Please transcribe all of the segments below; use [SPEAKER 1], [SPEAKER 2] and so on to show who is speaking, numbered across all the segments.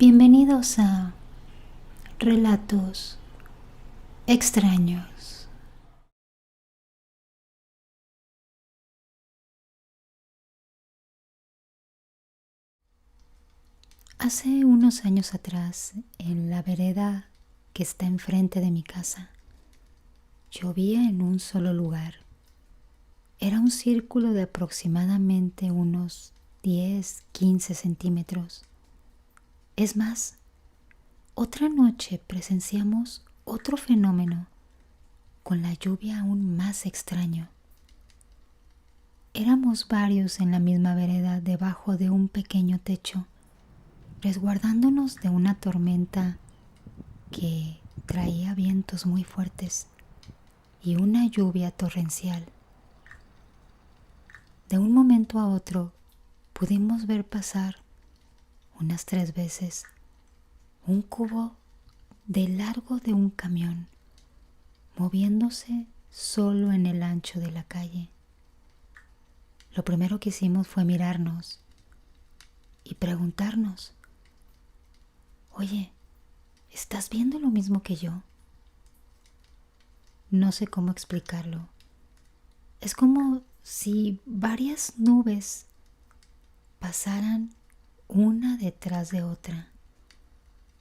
[SPEAKER 1] Bienvenidos a Relatos Extraños. Hace unos años atrás, en la vereda que está enfrente de mi casa, llovía en un solo lugar. Era un círculo de aproximadamente unos 10-15 centímetros. Es más, otra noche presenciamos otro fenómeno con la lluvia aún más extraño. Éramos varios en la misma vereda debajo de un pequeño techo, resguardándonos de una tormenta que traía vientos muy fuertes y una lluvia torrencial. De un momento a otro pudimos ver pasar unas 3 veces un cubo de largo de un camión, moviéndose solo en el ancho de la calle. Lo primero que hicimos fue mirarnos y preguntarnos: oye, ¿estás viendo lo mismo que yo? No sé cómo explicarlo. Es como si varias nubes pasaran una detrás de otra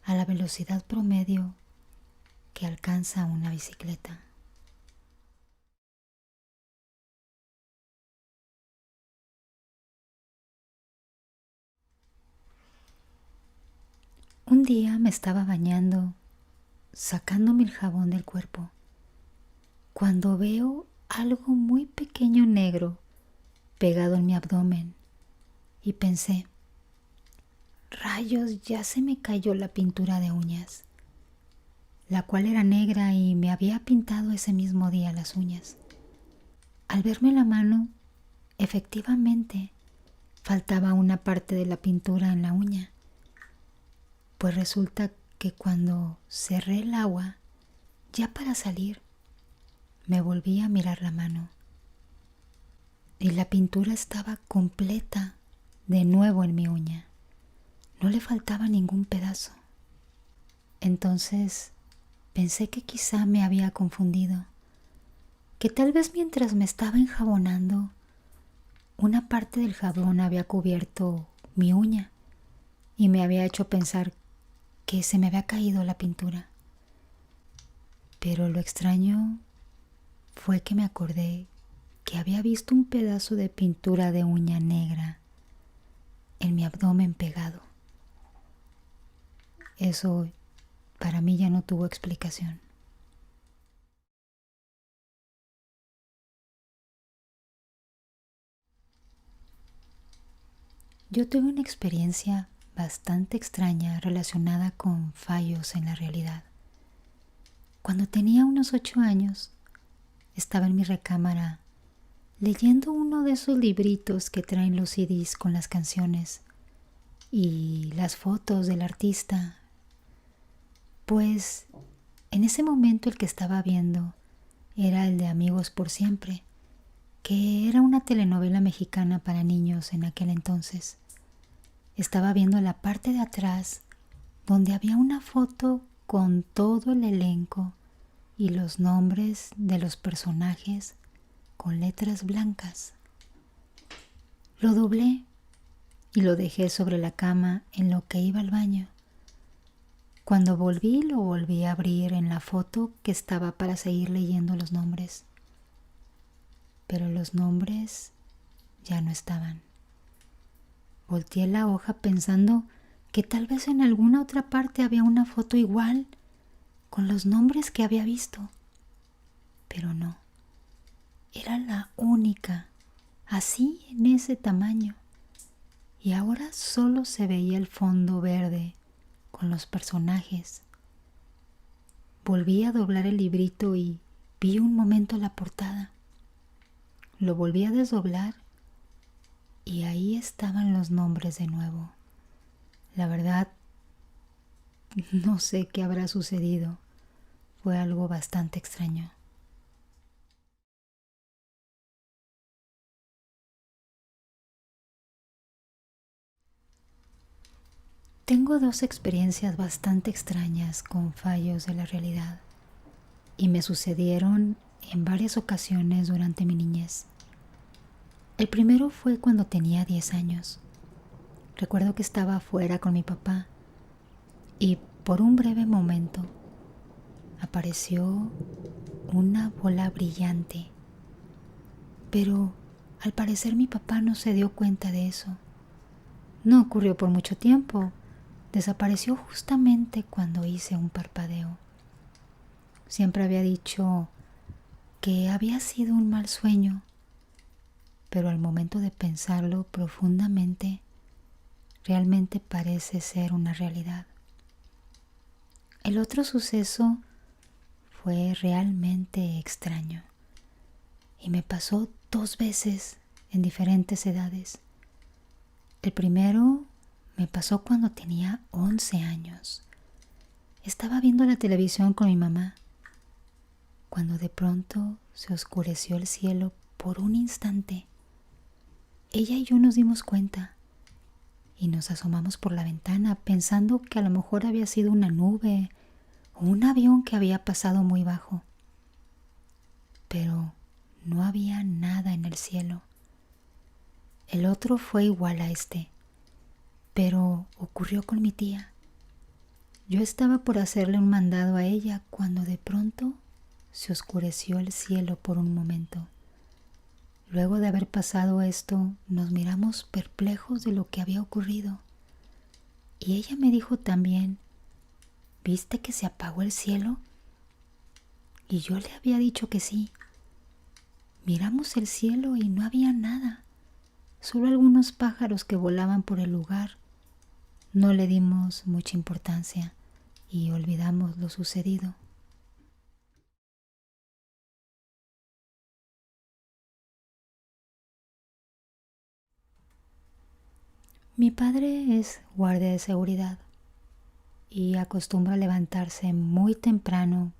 [SPEAKER 1] a la velocidad promedio que alcanza una bicicleta. Un día me estaba bañando, sacándome el jabón del cuerpo, cuando veo algo muy pequeño negro pegado en mi abdomen y pensé: rayos, ya se me cayó la pintura de uñas, la cual era negra y me había pintado ese mismo día las uñas. Al verme la mano, efectivamente, faltaba una parte de la pintura en la uña, pues resulta que cuando cerré el agua, ya para salir, me volví a mirar la mano y la pintura estaba completa de nuevo en mi uña. No le faltaba ningún pedazo. Entonces pensé que quizá me había confundido, que tal vez mientras me estaba enjabonando, una parte del jabón había cubierto mi uña y me había hecho pensar que se me había caído la pintura. Pero lo extraño fue que me acordé que había visto un pedazo de pintura de uña negra en mi abdomen pegado. Eso para mí ya no tuvo explicación. Yo tuve una experiencia bastante extraña relacionada con fallos en la realidad. Cuando tenía unos 8 años, estaba en mi recámara leyendo uno de esos libritos que traen los CDs con las canciones y las fotos del artista. Pues en ese momento el que estaba viendo era el de Amigos por Siempre, que era una telenovela mexicana para niños en aquel entonces. Estaba viendo la parte de atrás donde había una foto con todo el elenco y los nombres de los personajes con letras blancas. Lo doblé y lo dejé sobre la cama en lo que iba al baño. Cuando volví, lo volví a abrir en la foto que estaba para seguir leyendo los nombres. Pero los nombres ya no estaban. Volteé la hoja pensando que tal vez en alguna otra parte había una foto igual con los nombres que había visto. Pero no, era la única, así en ese tamaño. Y ahora solo se veía el fondo verde con los personajes. Volví a doblar el librito y vi un momento la portada. Lo volví a desdoblar y ahí estaban los nombres de nuevo. La verdad, no sé qué habrá sucedido. Fue algo bastante extraño. Tengo dos experiencias bastante extrañas con fallos de la realidad y me sucedieron en varias ocasiones durante mi niñez. El primero fue cuando tenía 10 años. Recuerdo que estaba afuera con mi papá y por un breve momento apareció una bola brillante, pero al parecer mi papá no se dio cuenta de eso. No ocurrió por mucho tiempo, desapareció justamente cuando hice un parpadeo. Siempre había dicho que había sido un mal sueño, pero al momento de pensarlo profundamente, realmente parece ser una realidad. El otro suceso fue realmente extraño y me pasó 2 veces en diferentes edades. El primero me pasó cuando tenía 11 años. Estaba viendo la televisión con mi mamá, cuando de pronto se oscureció el cielo por un instante. Ella y yo nos dimos cuenta y nos asomamos por la ventana pensando que a lo mejor había sido una nube o un avión que había pasado muy bajo. Pero no había nada en el cielo. El otro fue igual a este, pero ocurrió con mi tía. Yo estaba por hacerle un mandado a ella cuando de pronto se oscureció el cielo por un momento. Luego de haber pasado esto, nos miramos perplejos de lo que había ocurrido. Y ella me dijo también, ¿viste que se apagó el cielo? Y yo le había dicho que sí. Miramos el cielo y no había nada, solo algunos pájaros que volaban por el lugar. No le dimos mucha importancia y olvidamos lo sucedido. Mi padre es guardia de seguridad y acostumbra levantarse muy temprano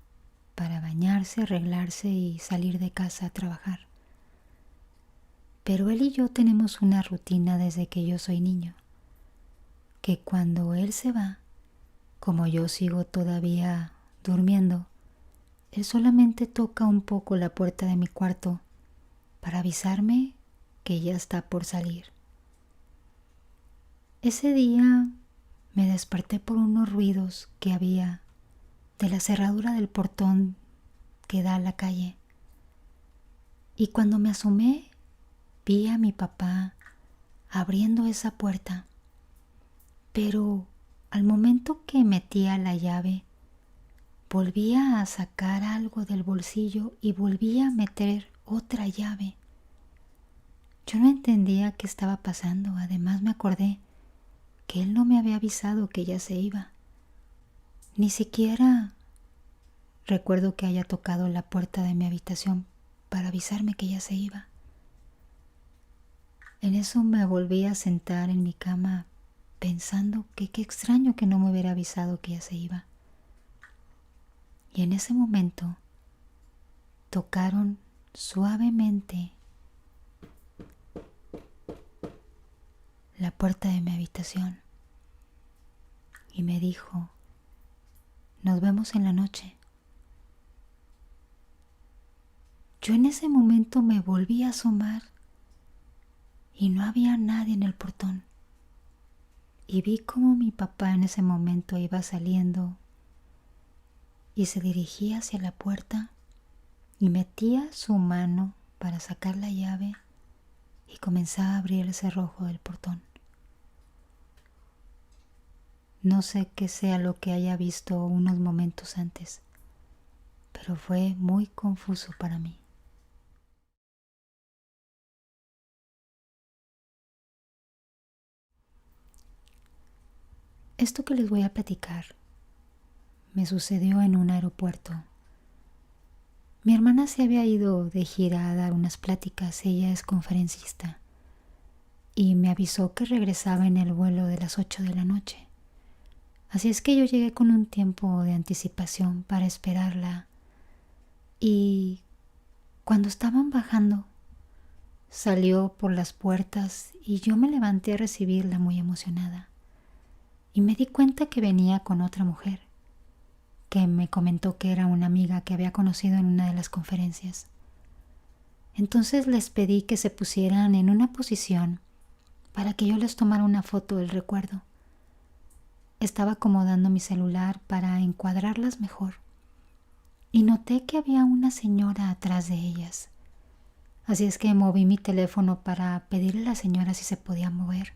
[SPEAKER 1] para bañarse, arreglarse y salir de casa a trabajar. Pero él y yo tenemos una rutina desde que yo soy niño, que cuando él se va, como yo sigo todavía durmiendo, él solamente toca un poco la puerta de mi cuarto para avisarme que ya está por salir. Ese día me desperté por unos ruidos que había de la cerradura del portón que da a la calle. Y cuando me asomé, vi a mi papá abriendo esa puerta. Pero al momento que metía la llave, volvía a sacar algo del bolsillo y volvía a meter otra llave. Yo no entendía qué estaba pasando. Además me acordé que él no me había avisado que ya se iba. Ni siquiera recuerdo que haya tocado la puerta de mi habitación para avisarme que ya se iba. En eso me volví a sentar en mi cama pensando que qué extraño que no me hubiera avisado que ya se iba. Y en ese momento tocaron suavemente la puerta de mi habitación y me dijo, nos vemos en la noche. Yo en ese momento me volví a asomar y no había nadie en el portón. Y vi cómo mi papá en ese momento iba saliendo y se dirigía hacia la puerta y metía su mano para sacar la llave y comenzaba a abrir el cerrojo del portón. No sé qué sea lo que haya visto unos momentos antes, pero fue muy confuso para mí. Esto que les voy a platicar me sucedió en un aeropuerto. Mi hermana se había ido de gira a dar unas pláticas, ella es conferencista, y me avisó que regresaba en el vuelo de las 8 de la noche. Así es que yo llegué con un tiempo de anticipación para esperarla y cuando estaban bajando salió por las puertas y yo me levanté a recibirla muy emocionada. y me di cuenta que venía con otra mujer, que me comentó que era una amiga que había conocido en una de las conferencias. Entonces les pedí que se pusieran en una posición para que yo les tomara una foto del recuerdo. Estaba acomodando mi celular para encuadrarlas mejor y noté que había una señora atrás de ellas. Así es que moví mi teléfono para pedirle a la señora si se podía mover.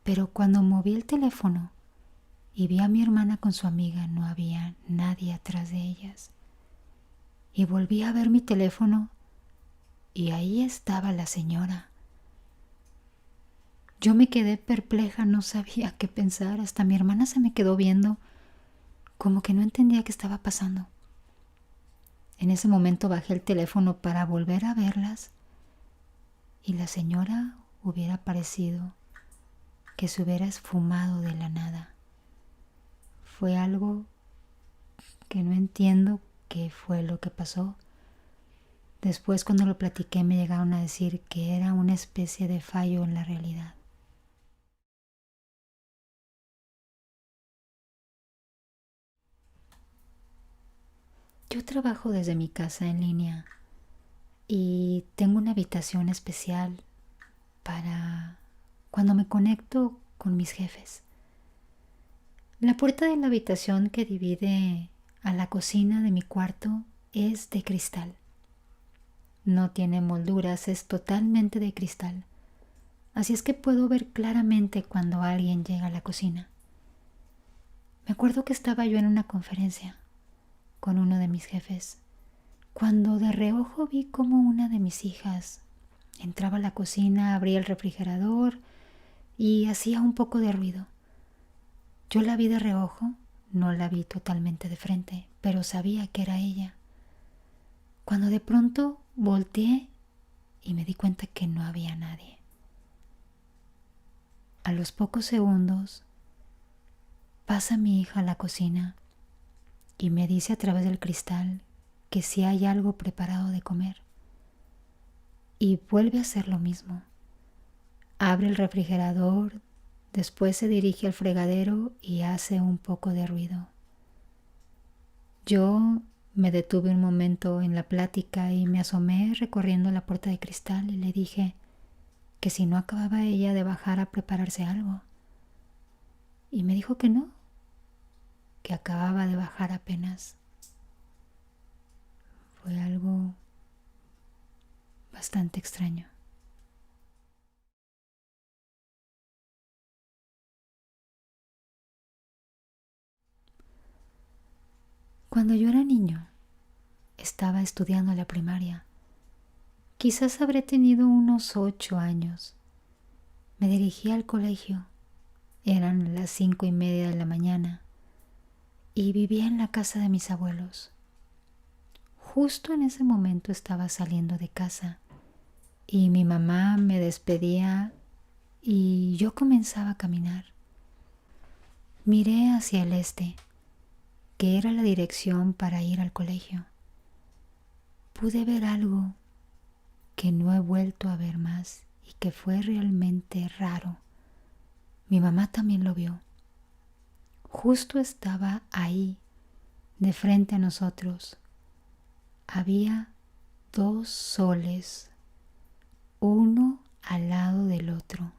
[SPEAKER 1] Pero cuando moví el teléfono y vi a mi hermana con su amiga, no había nadie atrás de ellas. Y volví a ver mi teléfono y ahí estaba la señora. Yo me quedé perpleja, no sabía qué pensar. Hasta mi hermana se me quedó viendo, como que no entendía qué estaba pasando. En ese momento bajé el teléfono para volver a verlas y la señora hubiera parecido que se hubiera esfumado de la nada. Fue algo que no entiendo qué fue lo que pasó. Después, cuando lo platiqué, me llegaron a decir que era una especie de fallo en la realidad. Yo trabajo desde mi casa en línea y tengo una habitación especial para cuando me conecto con mis jefes. La puerta de la habitación que divide a la cocina de mi cuarto es de cristal. No tiene molduras, es totalmente de cristal. Así es que puedo ver claramente cuando alguien llega a la cocina. Me acuerdo que estaba yo en una conferencia con uno de mis jefes, cuando de reojo vi como una de mis hijas entraba a la cocina, abría el refrigerador y hacía un poco de ruido. Yo la vi de reojo, no la vi totalmente de frente, pero sabía que era ella. Cuando de pronto volteé y me di cuenta que no había nadie. A los pocos segundos pasa mi hija a la cocina y me dice a través del cristal que si hay algo preparado de comer. Y vuelve a hacer lo mismo. Abre el refrigerador, después se dirige al fregadero y hace un poco de ruido. Yo me detuve un momento en la plática y me asomé recorriendo la puerta de cristal y le dije que si no acababa ella de bajar a prepararse algo. Y me dijo que no, que acababa de bajar apenas. Fue algo bastante extraño. Cuando yo era niño, estaba estudiando la primaria. Quizás habré tenido unos 8 años. Me dirigí al colegio. Eran las 5:30 de la mañana y vivía en la casa de mis abuelos. Justo en ese momento estaba saliendo de casa y mi mamá me despedía y yo comenzaba a caminar. Miré hacia el este, que era la dirección para ir al colegio. Pude ver algo que no he vuelto a ver más y que fue realmente raro. Mi mamá también lo vio. Justo estaba ahí, de frente a nosotros. Había 2 soles, uno al lado del otro.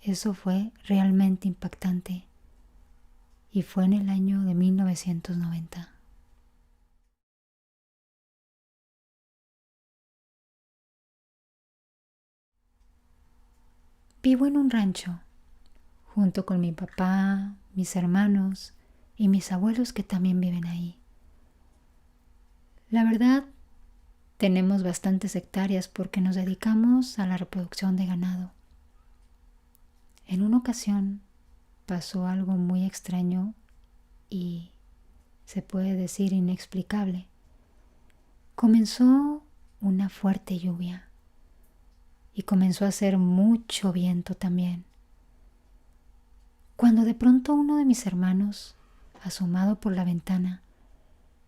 [SPEAKER 1] Eso fue realmente impactante y fue en el año de 1990. Vivo en un rancho, junto con mi papá, mis hermanos y mis abuelos que también viven ahí. La verdad, tenemos bastantes hectáreas porque nos dedicamos a la reproducción de ganado. En una ocasión pasó algo muy extraño y se puede decir inexplicable. Comenzó una fuerte lluvia y comenzó a hacer mucho viento también. Cuando de pronto uno de mis hermanos, asomado por la ventana,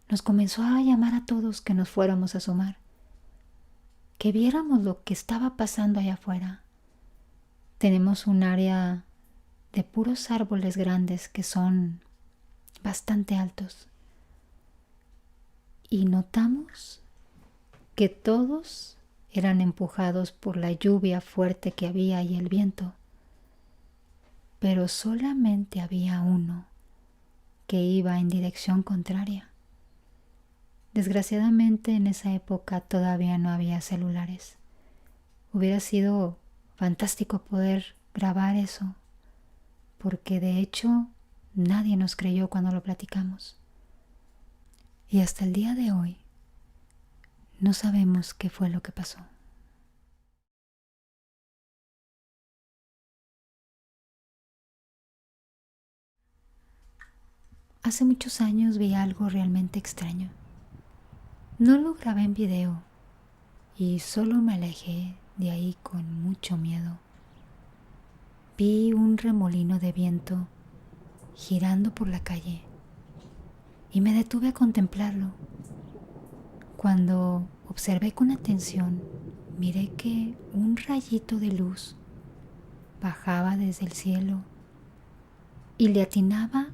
[SPEAKER 1] nos comenzó a llamar a todos que nos fuéramos a asomar, que viéramos lo que estaba pasando allá afuera. Tenemos un área de puros árboles grandes que son bastante altos. Y notamos que todos eran empujados por la lluvia fuerte que había y el viento, pero solamente había uno que iba en dirección contraria. Desgraciadamente en esa época todavía no había celulares. Hubiera sido fantástico poder grabar eso, porque de hecho nadie nos creyó cuando lo platicamos. Y hasta el día de hoy no sabemos qué fue lo que pasó. Hace muchos años vi algo realmente extraño. No lo grabé en video y solo me alejé de ahí con mucho miedo. Vi un remolino de viento girando por la calle y me detuve a contemplarlo. Cuando observé con atención, miré que un rayito de luz bajaba desde el cielo y le atinaba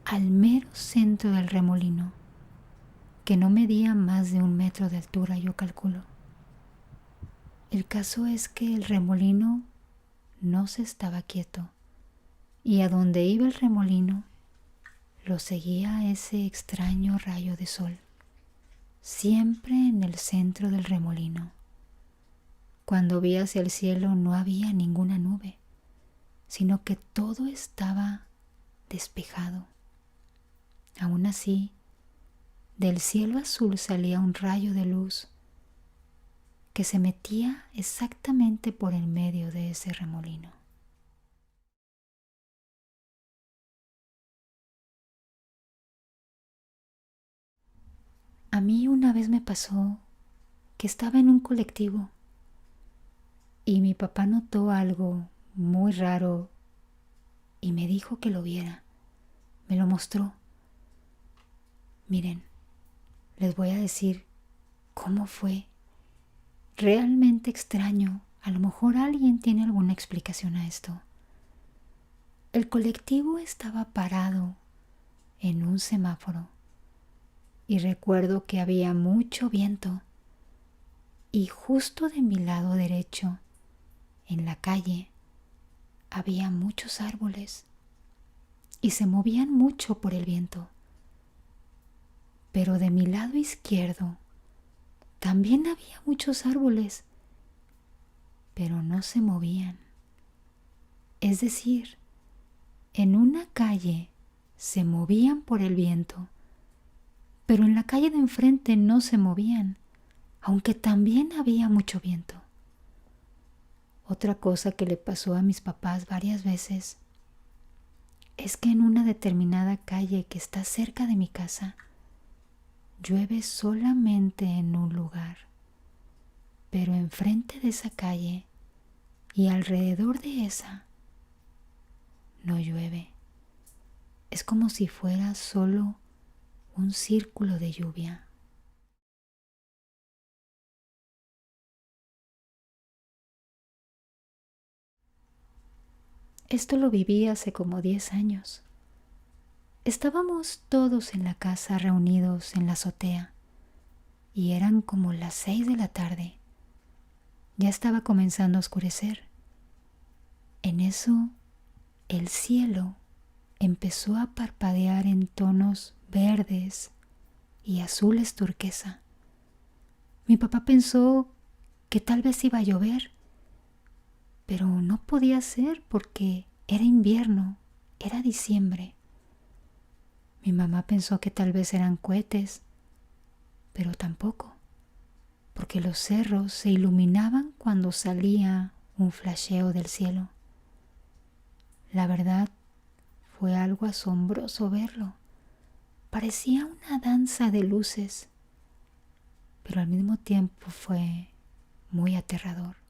[SPEAKER 1] al mero centro del remolino, que no medía más de 1 metro de altura, yo calculo. El caso es que el remolino no se estaba quieto, y a donde iba el remolino lo seguía ese extraño rayo de sol, siempre en el centro del remolino. Cuando vi hacia el cielo no había ninguna nube, sino que todo estaba despejado. Aún así, del cielo azul salía un rayo de luz que se metía exactamente por el medio de ese remolino. A mí una vez me pasó que estaba en un colectivo y mi papá notó algo muy raro y me dijo que lo viera. Me lo mostró. Miren, les voy a decir cómo fue. Realmente extraño. A lo mejor alguien tiene alguna explicación a esto. El colectivo estaba parado en un semáforo y recuerdo que había mucho viento y justo de mi lado derecho, en la calle, había muchos árboles y se movían mucho por el viento. Pero de mi lado izquierdo también había muchos árboles, pero no se movían. Es decir, en una calle se movían por el viento, pero en la calle de enfrente no se movían, aunque también había mucho viento. Otra cosa que le pasó a mis papás varias veces es que en una determinada calle que está cerca de mi casa, llueve solamente en un lugar, pero enfrente de esa calle y alrededor de esa no llueve. Es como si fuera solo un círculo de lluvia. Esto lo viví hace como 10 años. Estábamos todos en la casa reunidos en la azotea y eran como las 6 de la tarde. Ya estaba comenzando a oscurecer. En eso, el cielo empezó a parpadear en tonos verdes y azules turquesa. Mi papá pensó que tal vez iba a llover, pero no podía ser porque era invierno, era diciembre. Mi mamá pensó que tal vez eran cohetes, pero tampoco, porque los cerros se iluminaban cuando salía un flasheo del cielo. La verdad, fue algo asombroso verlo. Parecía una danza de luces, pero al mismo tiempo fue muy aterrador.